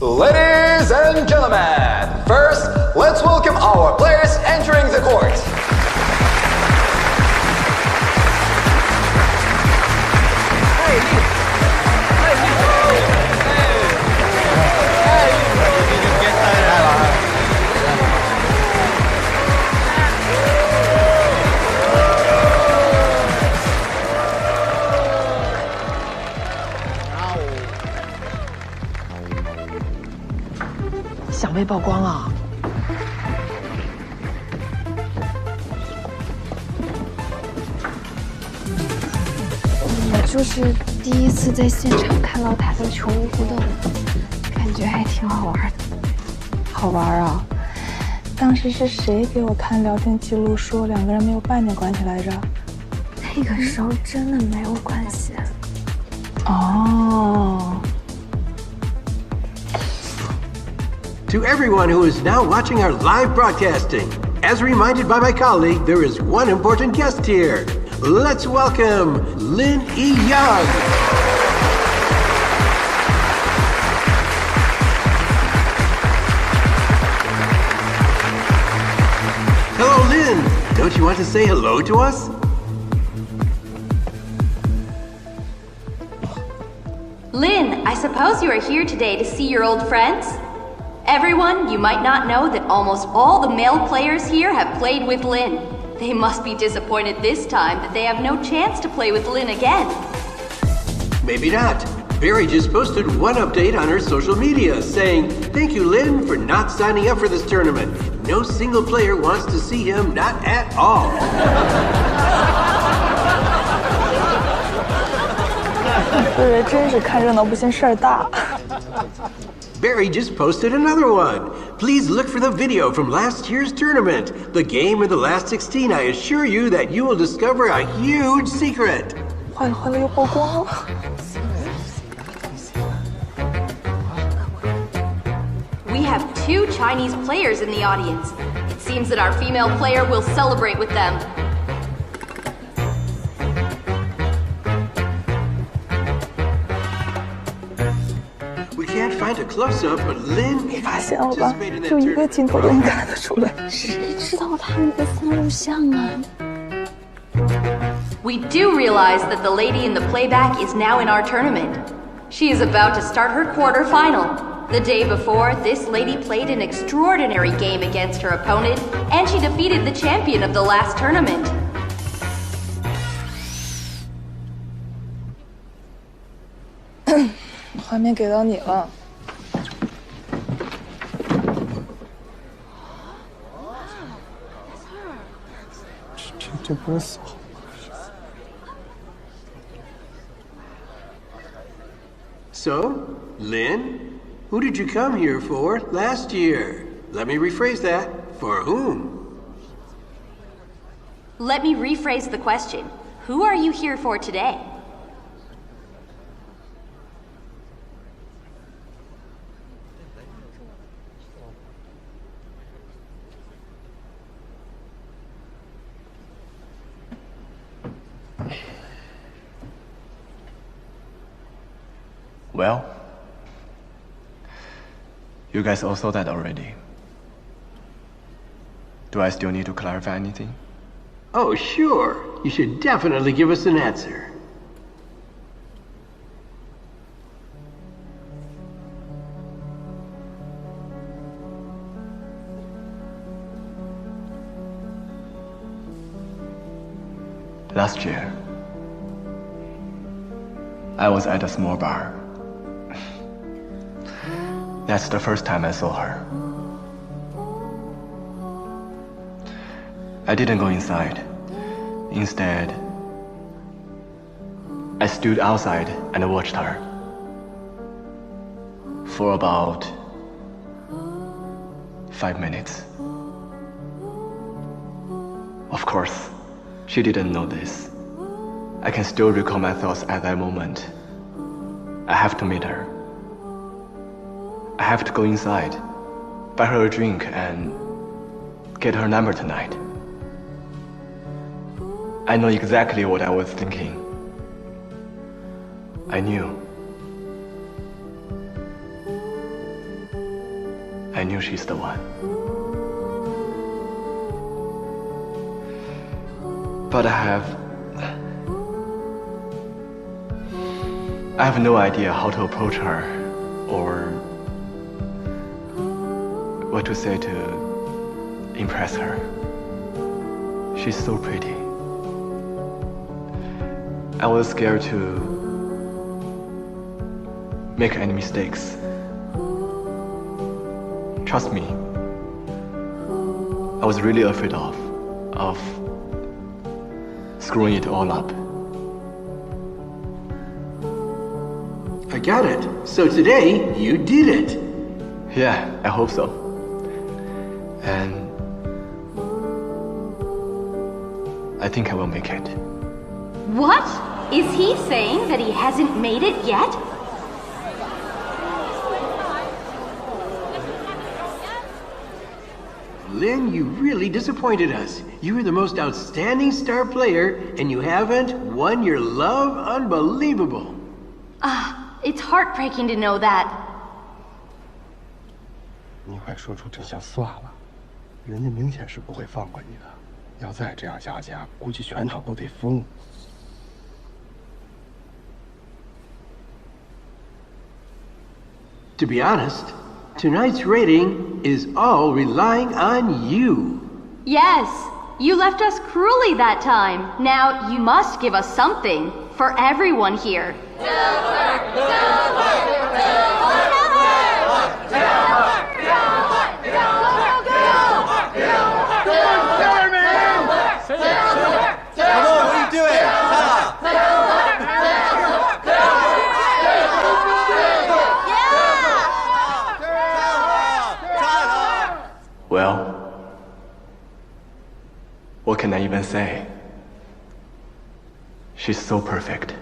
Ladies and gentlemen, first, let's welcome our players entering the court. Hey. 想被曝光啊？我就是第一次在现场看到他跟球迷互动，感觉还挺好玩的。好玩啊！当时是谁给我看聊天记录说两个人没有半点关系来着？那个时候真的没有关系。哦。 To everyone who is now watching our live broadcasting, as reminded by my colleague, there is one important guest here. Let's welcome Lin Yi Yang. Hello, Lin. Don't you want to say hello to us? Lin, I suppose you are here today to see your old friends? Everyone, you might not know that almost all the male players here have played with Lin. They must be disappointed this time that they have no chance to play with Lin again. Maybe not. Barry just posted one update on her social media saying, "Thank you, Lin, for not signing up for this tournament. No single player wants to see him, not at all." 对，真是看热闹不嫌事儿大。 Barry just posted another one. Please look for the video from last year's tournament. The game of the last 16, I assure you that you will discover a huge secret. 坏了，又曝光了。 We have 2 Chinese players in the audience. It seems that our female player will celebrate with them. We can't find a close-up, but Lin 发现了吧？ participated in that 就一个 tournament. 镜头都能看得出来。谁知道他们在翻录像啊？ We do realize that the lady in the playback is now in our tournament. She is about to start her quarterfinal. The day before, this lady played an extraordinary game against her opponent, and she defeated the champion of the last tournament. 画面给到你了。这不是扫。 So, Lin, who did you come here for last year? Let me rephrase that. For whom? Let me rephrase the question. Who are you here for today? Well, you guys all saw that already. Do I still need to clarify anything? Oh, sure. You should definitely give us an answer. Last year, I was at a small bar. That's the first time I saw her. I didn't go inside. Instead, I stood outside and watched her for about 5 minutes. Of course, she didn't know this. I can still recall my thoughts at that moment. I have to meet her. I have to go inside, buy her a drink, and get her number tonight. I know exactly what I was thinking. I knew. I knew she's the one. But I have no idea how to approach her or what to say to impress her. She's so pretty. I was scared to make any mistakes. Trust me, I was really afraid of screwing it all up. I got it. So today, you did it. Yeah, I hope so. And I think I will make it. What? Is he saying that he hasn't made it yet? Lin, you really disappointed us. You were the most outstanding star player, and you haven't won your love? Unbelievable. It's heartbreaking to know that. 你快说出真相算了，人家明显是不会放过你的。要再这样下去，估计全场都得疯。To be honest, tonight's rating is all relying on you. Yes, you left us cruelly that time. Now you must give us something for everyone here. Well, what can I even say? She's so perfect.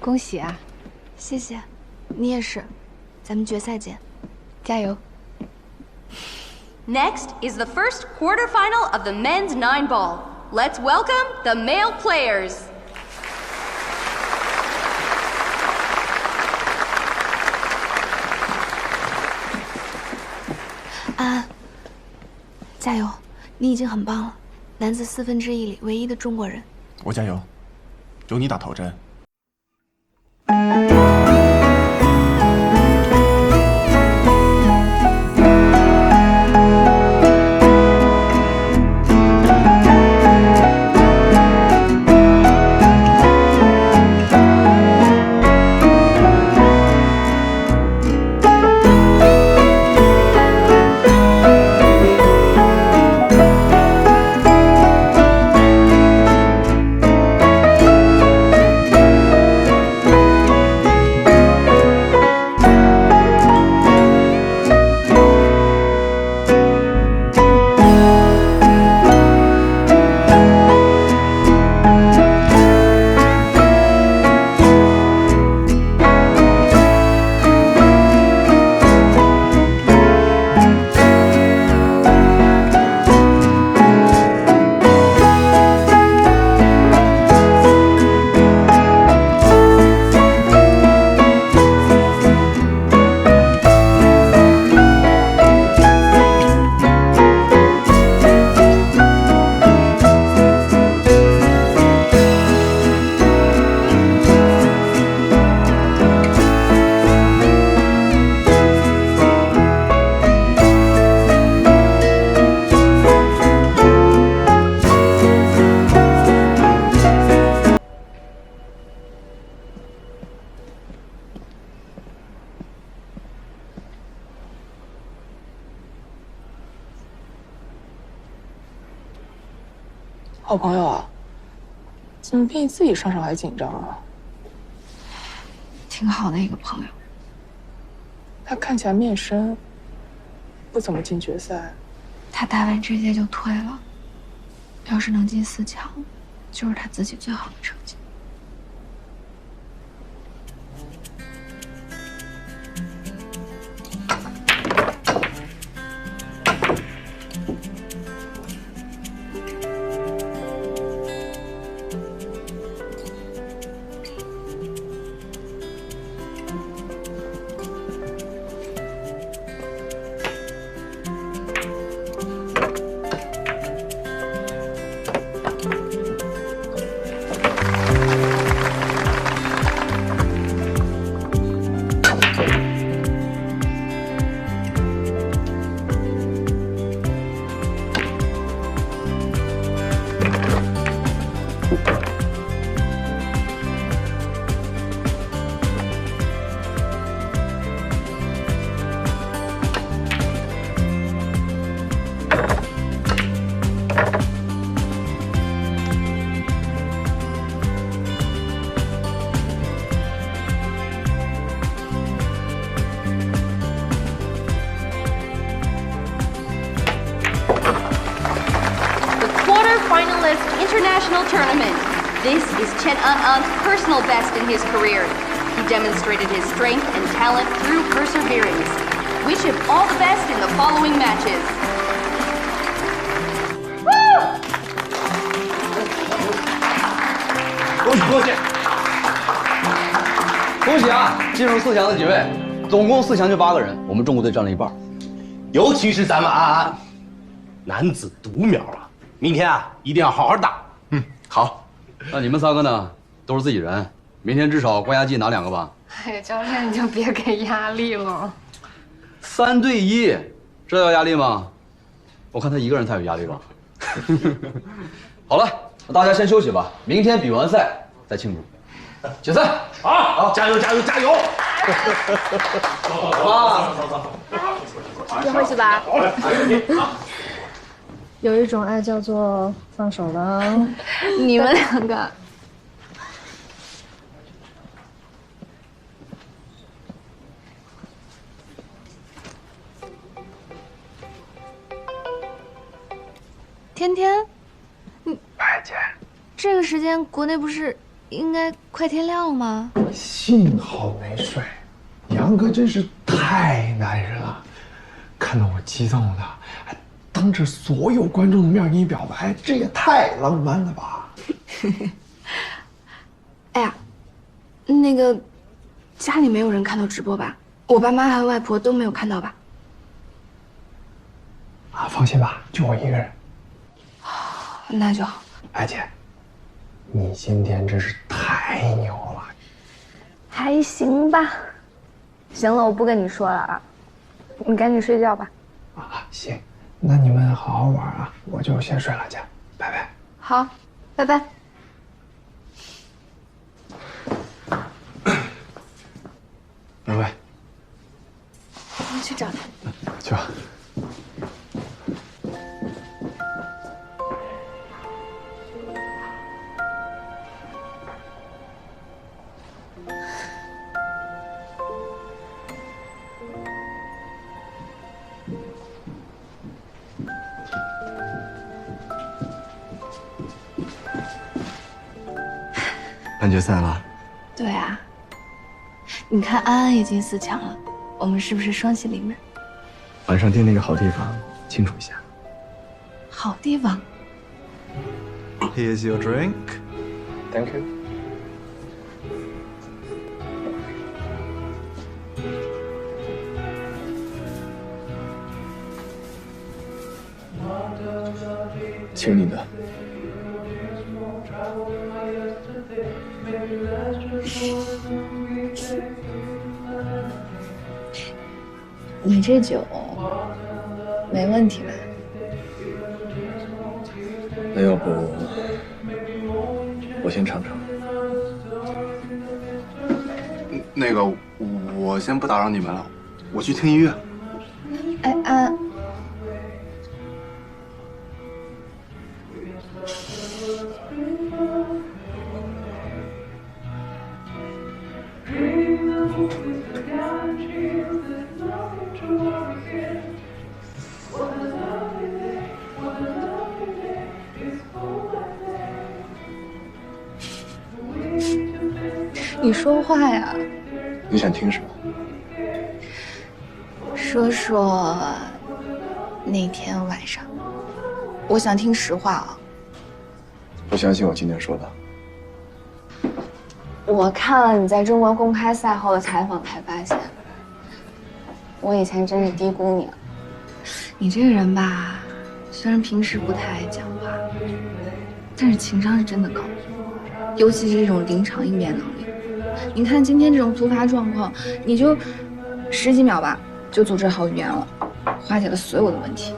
恭喜啊！谢谢，你也是，咱们决赛见，加油！ Next is the first quarterfinal of the men's 9-ball. Let's welcome the male players. 安安，加油！你已经很棒了，男子1/4里唯一的中国人。我加油，有你打头阵。好朋友啊，怎么比你自己上场还紧张啊？挺好的一个朋友。他看起来面生，不怎么进决赛。他打完这届就退了，要是能进4强，就是他自己最好的成绩。International tournament. This is Chen An's personal best in his career. He demonstrated his strength and talent through perseverance. Wish him all the best in the following matches. Woo! 恭喜恭喜！恭喜啊！进入4强的几位，总共4强就8个人，我们中国队占了一半。尤其是咱们安安，男子独苗啊！明天啊，一定要好好打。好。那你们3个呢？都是自己人，明天至少关押技拿2个吧。哎，教练你就别给压力了。3对1，这叫压力吗？我看他一个人才有压力吧。好了，那大家先休息吧，明天比完赛再庆祝。决赛，好，加油加油加油！走吧，走。一会儿去吧。有一种爱叫做放手了。你们2个。天天，你白姐，这个时间国内不是应该快天亮了吗？幸好没睡，杨哥真是太男人了，看到我激动的，还当着所有观众的面给你表白，这也太浪漫了吧！哎呀，那个家里没有人看到直播吧？我爸妈还有外婆都没有看到吧？啊，放心吧，就我一个人。那就好。艾姐，你今天真是太牛了。还行吧。行了，我不跟你说了啊，你赶紧睡觉吧。啊，行，那你们好好玩啊，我就先睡了，姐，拜拜。好，拜拜。拜拜。我去找他。去吧。半决赛了。对啊，你看安安已经4强了，我们是不是双喜临门？晚上订那个好地方，庆祝一下。好地方。Here's your drink. Thank you. 请你的。你这酒没问题吧？那要不我先尝尝。那个，我先不打扰你们了，我去听音乐。哎，安。你说话呀！你想听什么？说说那天晚上，我想听实话啊。不相信我今天说的？我看了你在中国公开赛后的采访，才发现，我以前真是低估你了。你这个人吧，虽然平时不太爱讲话，但是情商是真的高，尤其是这种临场应变能力。你看今天这种突发状况，你就10几秒吧，就组织好语言了，化解了所有的问题。